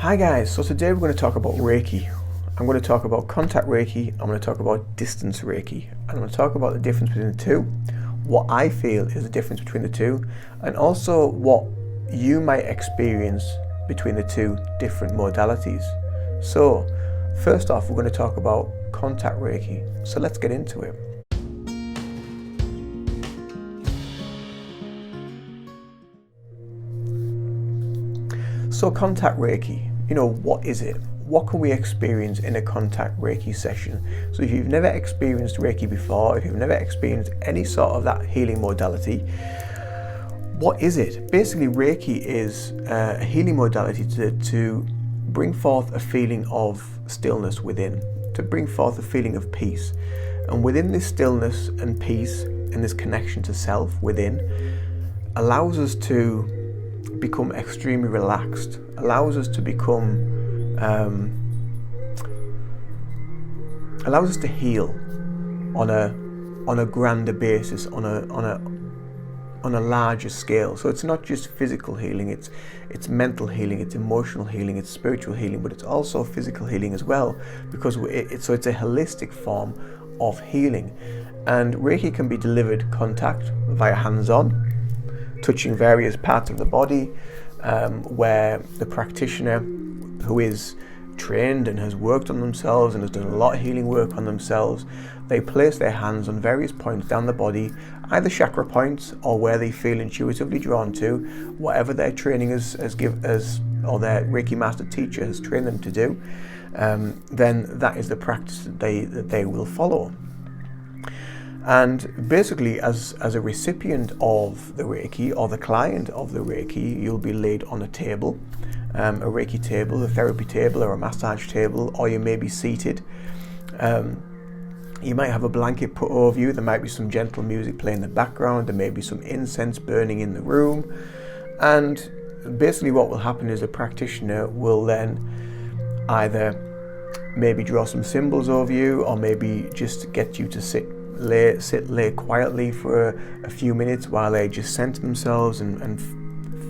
Hi guys, so today we're going to talk about Reiki. I'm going to talk about contact Reiki, I'm going to talk about distance Reiki, and I'm going to talk about the difference between the two, what I feel is the difference between the two, and also what you might experience between the two different modalities. So, first off, we're going to talk about contact Reiki, so let's get into it. So contact Reiki, what is it? What can we experience in a contact Reiki session? So if you've never experienced Reiki before, if you've never experienced any sort of that healing modality, what is it? Basically, Reiki is a healing modality to bring forth a feeling of stillness within, to bring forth a feeling of peace. And within this stillness and peace and this connection to self within, allows us to become extremely relaxed, allows us to become allows us to heal on a grander basis, on a larger scale. So it's not just physical healing, it's mental healing, it's emotional healing, it's spiritual healing, but it's also physical healing as well, because it's a holistic form of healing. And Reiki can be delivered contact via hands-on, touching various parts of the body, where the practitioner who is trained and has worked on themselves and has done a lot of healing work on themselves, they place their hands on various points down the body, either chakra points or where they feel intuitively drawn to, whatever their training or their Reiki master teacher has trained them to do. Then that is the practice that they will follow. And basically, as a recipient of the Reiki or the client of the Reiki, you'll be laid on a table, a Reiki table, a therapy table, or a massage table, or you may be seated. You might have a blanket put over you. There might be some gentle music playing in the background. There may be some incense burning in the room. And basically what will happen is the practitioner will then either maybe draw some symbols over you, or maybe just get you to lay quietly for a few minutes while they just center themselves and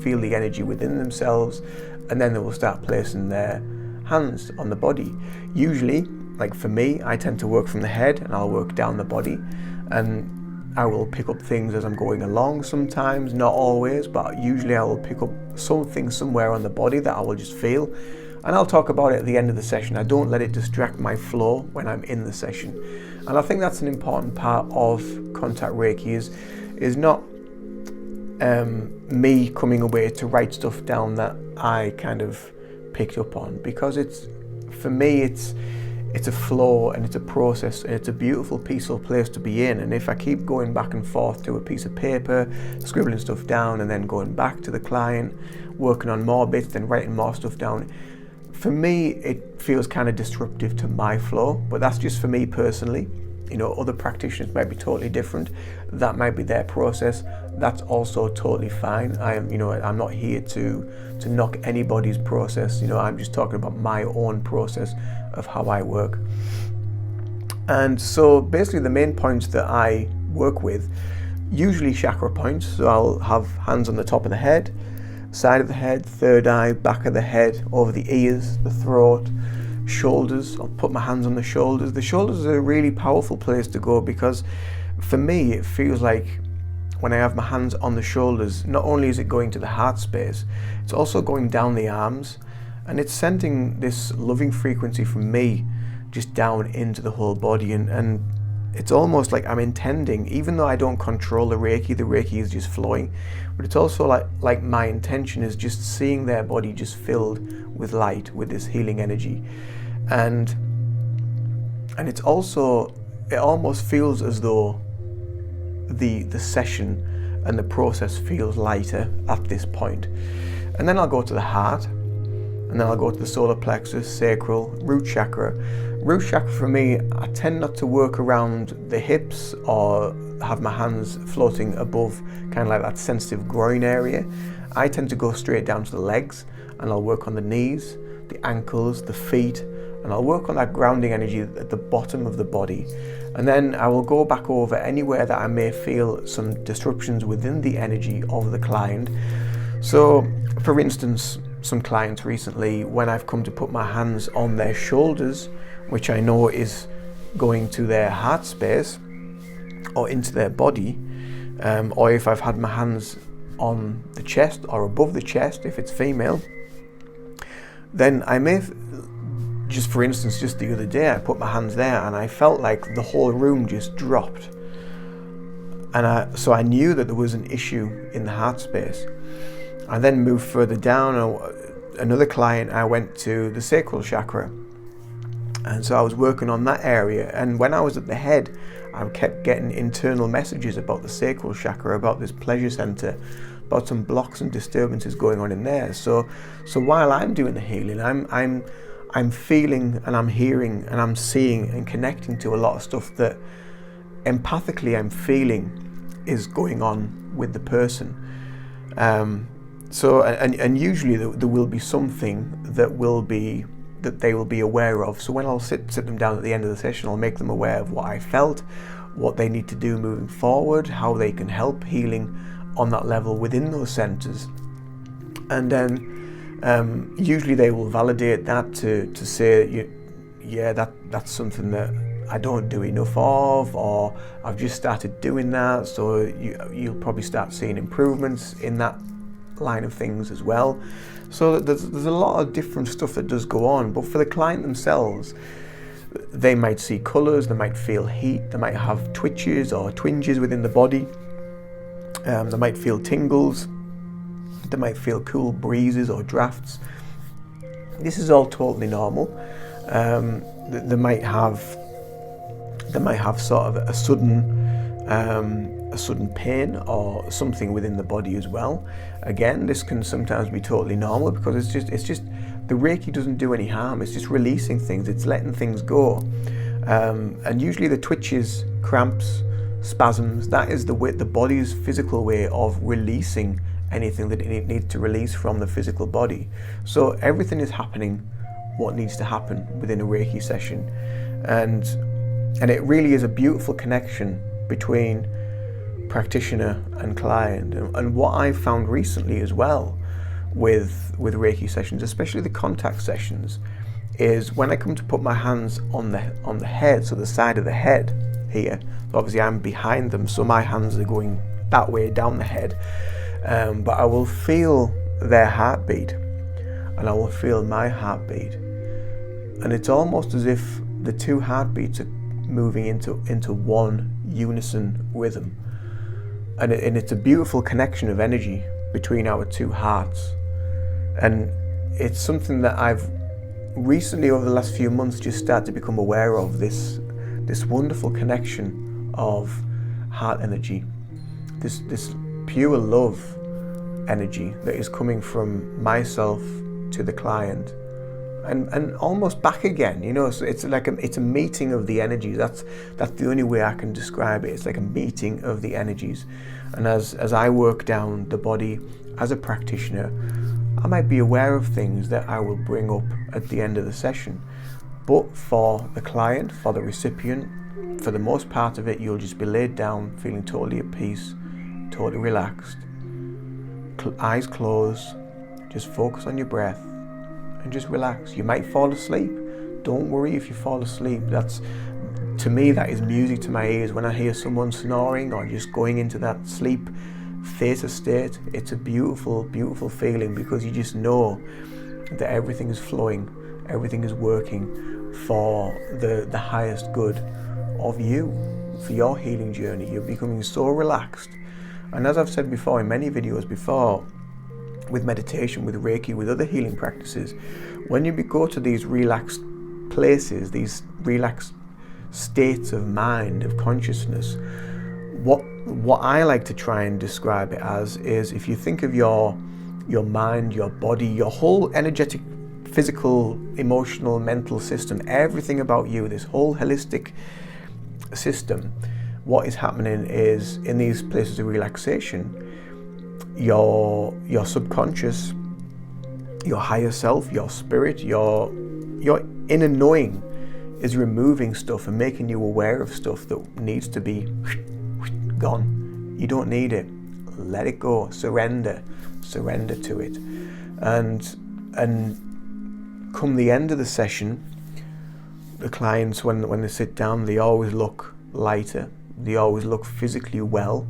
feel the energy within themselves, and then they will start placing their hands on the body. Usually, like for me, I tend to work from the head and I'll work down the body, and I will pick up things as I'm going along sometimes, not always, but usually I will pick up something somewhere on the body that I will just feel, and I'll talk about it at the end of the session. I don't let it distract my flow when I'm in the session. And I think that's an important part of contact Reiki is not me coming away to write stuff down that I kind of picked up on, because for me it's a flow and it's a process and it's a beautiful, peaceful place to be in. And if I keep going back and forth to a piece of paper, scribbling stuff down, and then going back to the client, working on more bits, then writing more stuff down, for me it feels kind of disruptive to my flow. But that's just for me personally. Other practitioners might be totally different. That might be their process. That's also totally fine. I'm not here to knock anybody's process. I'm just talking about my own process of how I work. And so basically the main points that I work with, usually chakra points. So I'll have hands on the top of the head, side of the head, third eye, back of the head, over the ears, the throat, shoulders. I'll put my hands on the shoulders. The shoulders are a really powerful place to go, because for me it feels like when I have my hands on the shoulders, not only is it going to the heart space, it's also going down the arms, and it's sending this loving frequency from me just down into the whole body. And it's almost like I'm intending, even though I don't control the Reiki is just flowing, but it's also like my intention is just seeing their body just filled with light, with this healing energy. And it almost feels as though the session and the process feels lighter at this point. And then I'll go to the heart, and then I'll go to the solar plexus, sacral, root chakra. Root chakra for me, I tend not to work around the hips or have my hands floating above kind of like that sensitive groin area. I tend to go straight down to the legs, and I'll work on the knees, the ankles, the feet, and I'll work on that grounding energy at the bottom of the body. And then I will go back over anywhere that I may feel some disruptions within the energy of the client. So for instance, some clients recently, when I've come to put my hands on their shoulders, which I know is going to their heart space or into their body, or if I've had my hands on the chest or above the chest if it's female, then I may, just for instance, just the other day I put my hands there and I felt like the whole room just dropped, and so I knew that there was an issue in the heart space. I then moved further down. Another client, I went to the sacral chakra, and so I was working on that area, and when I was at the head, I kept getting internal messages about the sacral chakra, about this pleasure center, about some blocks and disturbances going on in there. So while I'm doing the healing, I'm feeling and I'm hearing and I'm seeing and connecting to a lot of stuff that empathically I'm feeling is going on with the person. So usually there will be something that they will be aware of. So when I'll sit them down at the end of the session, I'll make them aware of what I felt, what they need to do moving forward, how they can help healing on that level within those centers. And then usually they will validate that to say, that's something that I don't do enough of, or I've just started doing that, so you'll probably start seeing improvements in that line of things as well. So there's a lot of different stuff that does go on, but for the client themselves, they might see colours, they might feel heat, they might have twitches or twinges within the body, they might feel tingles, they might feel cool breezes or drafts. This is all totally normal. They might have sort of a sudden pain or something within the body as well. Again, this can sometimes be totally normal, because it's just the Reiki doesn't do any harm. It's just releasing things. It's letting things go. And usually the twitches, cramps, spasms, that is the body's physical way of releasing anything that it needs to release from the physical body. So everything is happening what needs to happen within a Reiki session. And it really is a beautiful connection between practitioner and client. And what I've found recently as well with Reiki sessions, especially the contact sessions, is when I come to put my hands on the head, so the side of the head here, so obviously I'm behind them, so my hands are going that way down the head, but I will feel their heartbeat and I will feel my heartbeat, and it's almost as if the two heartbeats are moving into one unison rhythm, and it's a beautiful connection of energy between our two hearts. And it's something that I've recently, over the last few months, just started to become aware of, this wonderful connection of heart energy, this pure love energy that is coming from myself to the client, and almost back again, so it's like it's a meeting of the energies. That's the only way I can describe it. It's like a meeting of the energies. And as I work down the body as a practitioner, I might be aware of things that I will bring up at the end of the session, but for the client, for the recipient, for the most part of it, you'll just be laid down feeling totally at peace, totally relaxed, eyes closed, just focus on your breath and just relax. You might fall asleep. Don't worry if you fall asleep. To me, that is music to my ears. When I hear someone snoring or just going into that sleep theta state, it's a beautiful, beautiful feeling, because you just know that everything is flowing, everything is working for the highest good of you, for your healing journey. You're becoming so relaxed. And as I've said before in many videos before, with meditation, with Reiki, with other healing practices, when you go to these relaxed places, these relaxed states of mind, of consciousness, what I like to try and describe it as is, if you think of your mind, your body, your whole energetic, physical, emotional, mental system, everything about you, this whole holistic system, what is happening is, in these places of relaxation, your subconscious, your higher self, your spirit, your inner knowing is removing stuff and making you aware of stuff that needs to be gone. You don't need it. Let it go. Surrender to it. And and come the end of the session, the clients, when they sit down, they always look lighter, they always look physically well,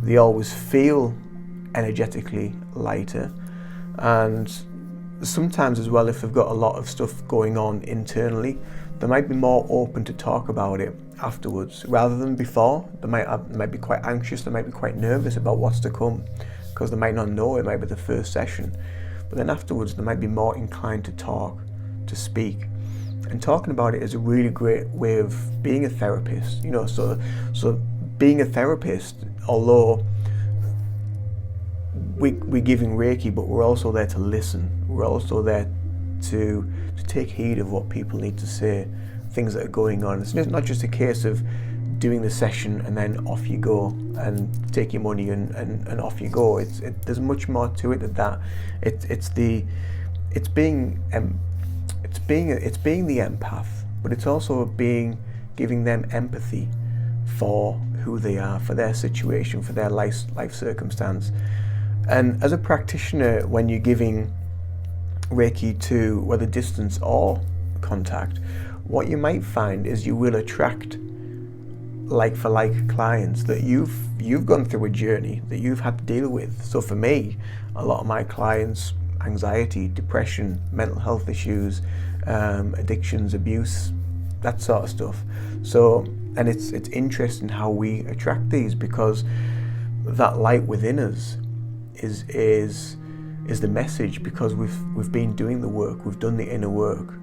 they always feel energetically lighter, and sometimes as well, if they've got a lot of stuff going on internally, they might be more open to talk about it afterwards rather than before. They might be quite anxious, they might be quite nervous about what's to come because they might not know, it might be the first session, but then afterwards they might be more inclined to talk, to speak. And talking about it is a really great way of being a therapist, you know. So being a therapist, although we're giving Reiki, but we're also there to listen. We're also there to take heed of what people need to say, things that are going on. It's not just a case of doing the session and then off you go and take your money and off you go. There's much more to it than that. It's being the empath, but it's also giving them empathy for who they are, for their situation, for their life circumstance. And as a practitioner, when you're giving Reiki to whether distance or contact, what you might find is you will attract like for like clients that you've gone through a journey that you've had to deal with. So for me, a lot of my clients, anxiety, depression, mental health issues, addictions, abuse, that sort of stuff. So, and it's interesting how we attract these, because that light within us is the message, because we've been doing the work, we've done the inner work,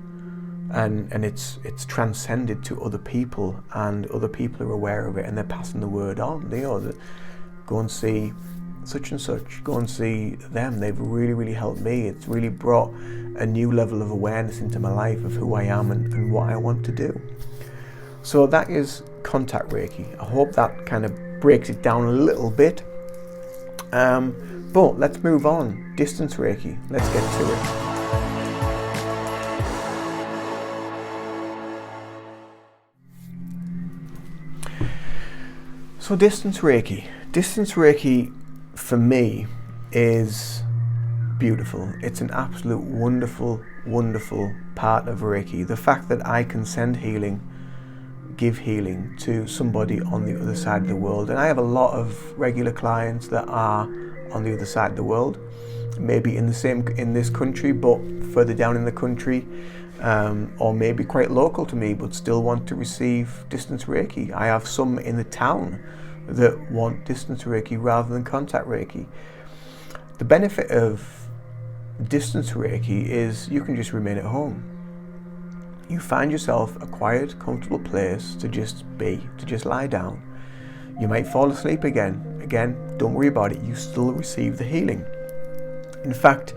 and it's transcended to other people, and other people are aware of it, and they're passing the word on. You know, that go and see such and such, go and see them, they've really helped me. It's really brought a new level of awareness into my life of who I am and what I want to do. So that is contact Reiki. I hope that kind of breaks it down a little bit. But let's move on. Distance Reiki. Let's get to it. So distance Reiki. Distance Reiki for me is beautiful. It's an absolute wonderful part of Reiki. The fact that I can send healing, give healing to somebody on the other side of the world. And I have a lot of regular clients that are on the other side of the world, maybe in this country but further down in the country, or maybe quite local to me but still want to receive distance Reiki. I have some in the town that want distance Reiki rather than contact Reiki. The benefit of distance Reiki is you can just remain at home. You find yourself a quiet, comfortable place to just be, to just lie down. You might fall asleep again. Again, don't worry about it. You still receive the healing. In fact,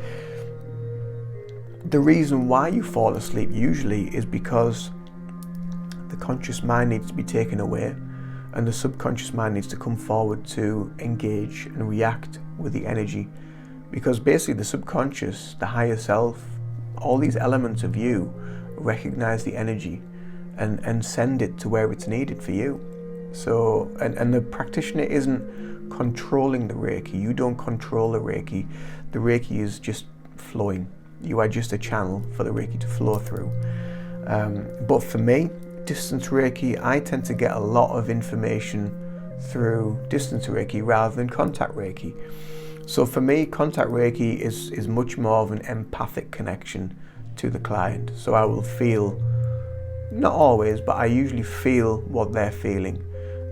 the reason why you fall asleep usually is because the conscious mind needs to be taken away, and the subconscious mind needs to come forward to engage and react with the energy. Because basically the subconscious, the higher self, all these elements of you recognize the energy and send it to where it's needed for you. So, and the practitioner isn't controlling the Reiki. You don't control the Reiki. The Reiki is just flowing. You are just a channel for the Reiki to flow through. But for me, distance Reiki, I tend to get a lot of information through distance Reiki rather than contact Reiki. So for me, contact Reiki is much more of an empathic connection to the client. So I will feel, not always, but I usually feel what they're feeling.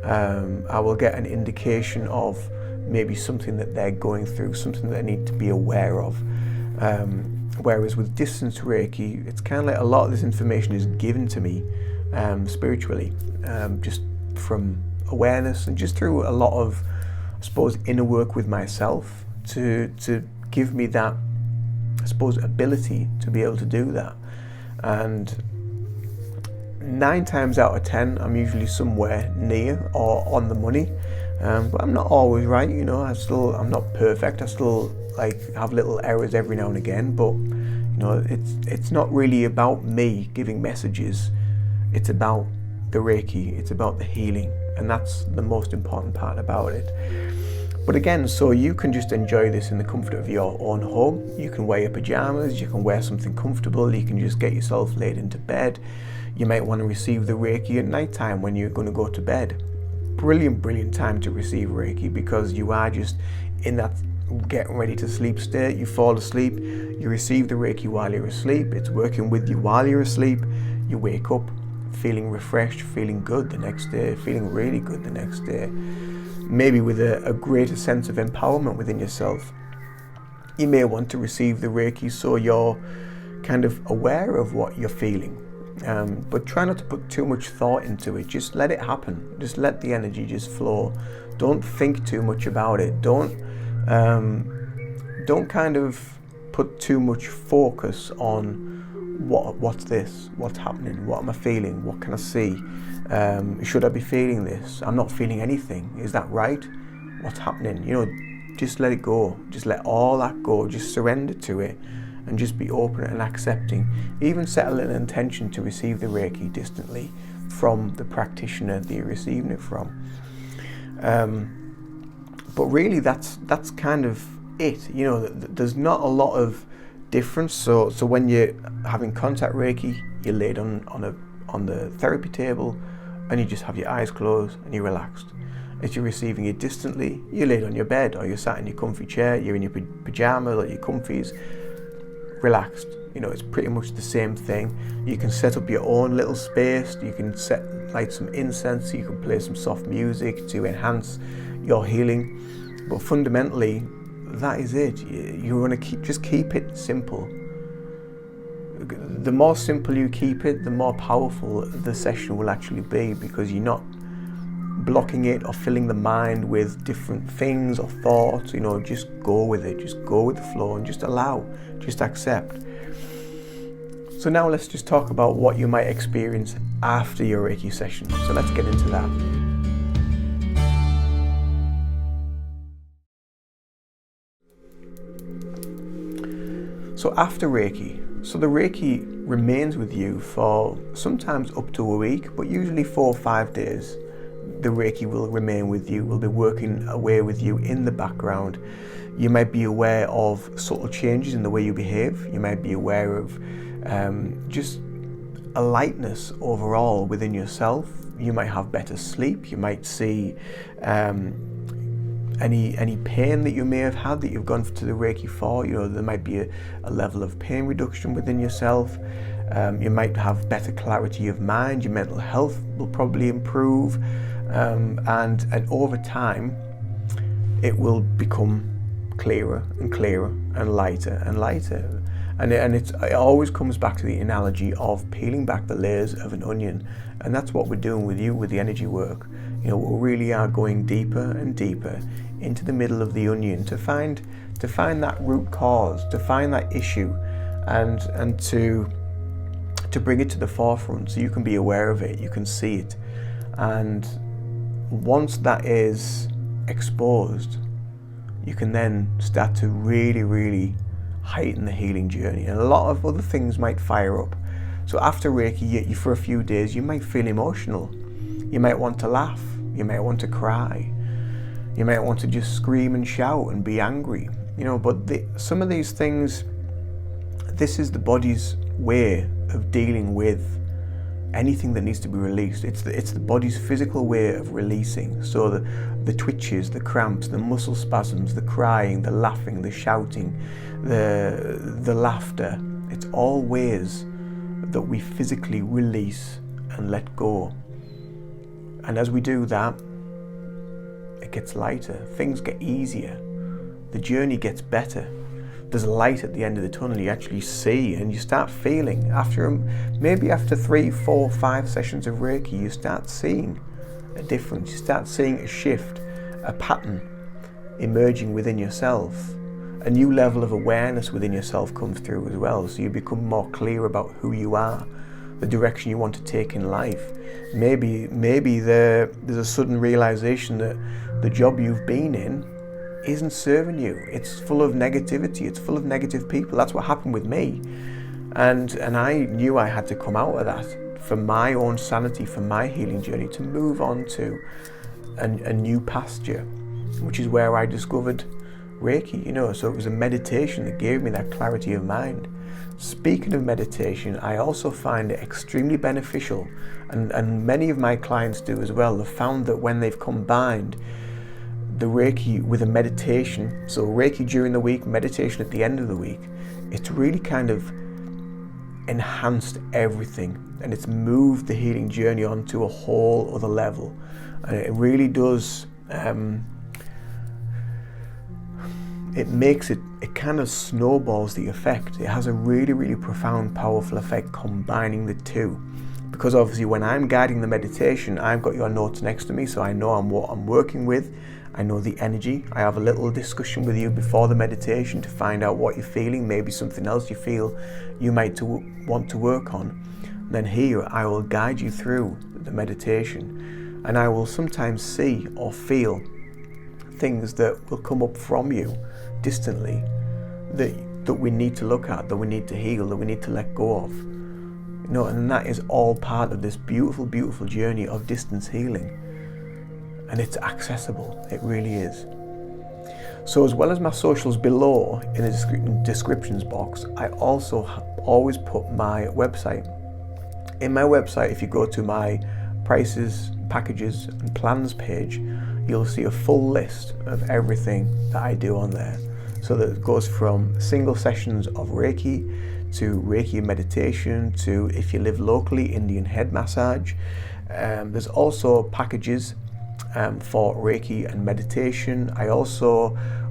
I will get an indication of maybe something that they're going through, something that they need to be aware of. Whereas with distance Reiki, it's kind of like a lot of this information is given to me spiritually, just from awareness and just through a lot of, I suppose, inner work with myself to give me that, I suppose, ability to be able to do that. And 9 times out of 10, I'm usually somewhere near or on the money, but I'm not always right. You know, I'm not perfect. I still have little errors every now and again. But you know, it's not really about me giving messages. It's about the Reiki. It's about the healing, and that's the most important part about it. But again, so you can just enjoy this in the comfort of your own home. You can wear your pajamas, you can wear something comfortable, you can just get yourself laid into bed. You might want to receive the Reiki at night time when you're going to go to bed. Brilliant time to receive Reiki, because you are just in that getting ready to sleep state. You fall asleep, you receive the Reiki while you're asleep, it's working with you while you're asleep. You wake up feeling refreshed, feeling good the next day, feeling really good the next day, maybe with a greater sense of empowerment within yourself. You may want to receive the Reiki so you're kind of aware of what you're feeling, but try not to put too much thought into it. Just let it happen. Just let the energy just flow. Don't think too much about it. Don't kind of put too much focus on what's this, what's happening, what am I feeling, what can I see, should I be feeling this, I'm not feeling anything, is that right, what's happening, just let it go, just let all that go, just surrender to it, and just be open and accepting. Even settle an intention to receive the Reiki distantly from the practitioner that you're receiving it from. But really that's kind of it. There's not a lot of difference. So when you're having contact Reiki, you're laid on the therapy table and you just have your eyes closed and you're relaxed. If you're receiving it distantly, you're laid on your bed or you're sat in your comfy chair, you're in your pajamas or your comfies, relaxed. It's pretty much the same thing. You can set up your own little space, you can light some incense, you can play some soft music to enhance your healing, but fundamentally that is it. You want to keep it simple. The more simple you keep it, the more powerful the session will actually be, because you're not blocking it or filling the mind with different things or thoughts. Just go with it, just go with the flow and just allow, just accept. So now let's just talk about what you might experience after your Reiki session. So let's get into that. So after Reiki, the Reiki remains with you for sometimes up to a week, but usually 4 or 5 days. The Reiki will remain with you, will be working away with you in the background. You might be aware of subtle changes in the way you behave. You might be aware of just a lightness overall within yourself. You might have better sleep. You might see any pain that you may have had that you've gone to the Reiki for. There might be a level of pain reduction within yourself. You might have better clarity of mind. Your mental health will probably improve, and over time it will become clearer and clearer and lighter and lighter. And it always comes back to the analogy of peeling back the layers of an onion, and that's what we're doing with you with the energy work. We really are going deeper and deeper into the middle of the onion to find that root cause, to find that issue, and to bring it to the forefront so you can be aware of it, you can see it. And once that is exposed, you can then start to really, really heighten the healing journey, and a lot of other things might fire up. So after Reiki, you for a few days, you might feel emotional. You might want to laugh. You might want to cry. You might want to just scream and shout and be angry. But some of these things, this is the body's way of dealing with anything that needs to be released. It's the body's physical way of releasing. So the twitches, the cramps, the muscle spasms, the crying, the laughing, the shouting, the laughter, it's all ways that we physically release and let go. And as we do that, it gets lighter, things get easier, the journey gets better. There's a light at the end of the tunnel you actually see, and you start feeling maybe after 3, 4, 5 sessions of Reiki, you start seeing a difference. You start seeing a shift, a pattern emerging within yourself. A new level of awareness within yourself comes through as well, so you become more clear about who you are, the direction you want to take in life. Maybe there's a sudden realization that the job you've been in isn't serving you. It's full of negativity, it's full of negative people. That's what happened with me. And I knew I had to come out of that for my own sanity, for my healing journey, to move on to a new pasture. which is where I discovered Reiki, so it was a meditation that gave me that clarity of mind. Speaking of meditation, I also find it extremely beneficial, and many of my clients do as well. They've found that when they've combined the Reiki with a meditation, so Reiki during the week, meditation at the end of the week, it's really kind of enhanced everything, and it's moved the healing journey onto a whole other level. And it really does, it kind of snowballs the effect. It has a really, really profound, powerful effect combining the two. Because obviously when I'm guiding the meditation, I've got your notes next to me, so I know what I'm working with. I know the energy. I have a little discussion with you before the meditation to find out what you're feeling, maybe something else you feel you might want to work on. And then here I will guide you through the meditation, and I will sometimes see or feel things that will come up from you distantly that we need to look at, that we need to heal, that we need to let go of. And that is all part of this beautiful, beautiful journey of distance healing. And it's accessible, it really is. So as well as my socials below in the descriptions box, I also always put my website. In my website, if you go to my prices, packages and plans page, you'll see a full list of everything that I do on there. So that it goes from single sessions of Reiki to Reiki meditation to, if you live locally, Indian head massage. There's also packages for Reiki and meditation.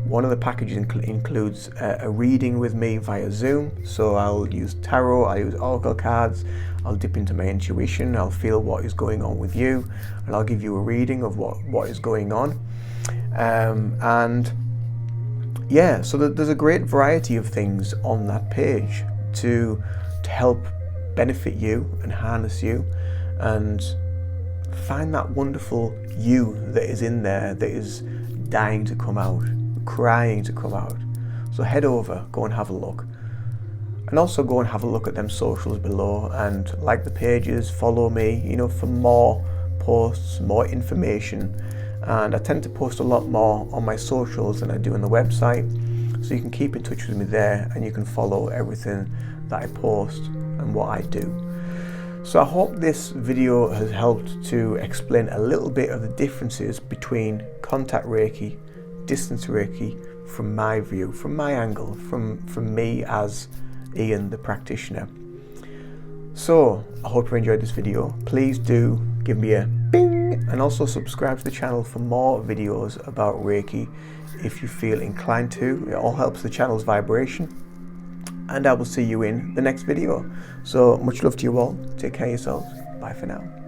One of the packages includes a reading with me via Zoom. So I'll use tarot, I'll use oracle cards, I'll dip into my intuition, I'll feel what is going on with you, and I'll give you a reading of what is going on. So there's a great variety of things on that page to help benefit you and harness you and find that wonderful you that is in there, that is dying to come out, crying to come out. So head over, go and have a look. And also go and have a look at them socials below and like the pages, follow me, for more posts, more information. And I tend to post a lot more on my socials than I do on the website. So you can keep in touch with me there and you can follow everything that I post and what I do. So I hope this video has helped to explain a little bit of the differences between contact Reiki, distance Reiki, from my view, from my angle, from me as Ian, the practitioner. So I hope you enjoyed this video. Please do give me a bing and also subscribe to the channel for more videos about Reiki if you feel inclined to. It all helps the channel's vibration. And I will see you in the next video. So much love to you all. Take care of yourselves. Bye for now.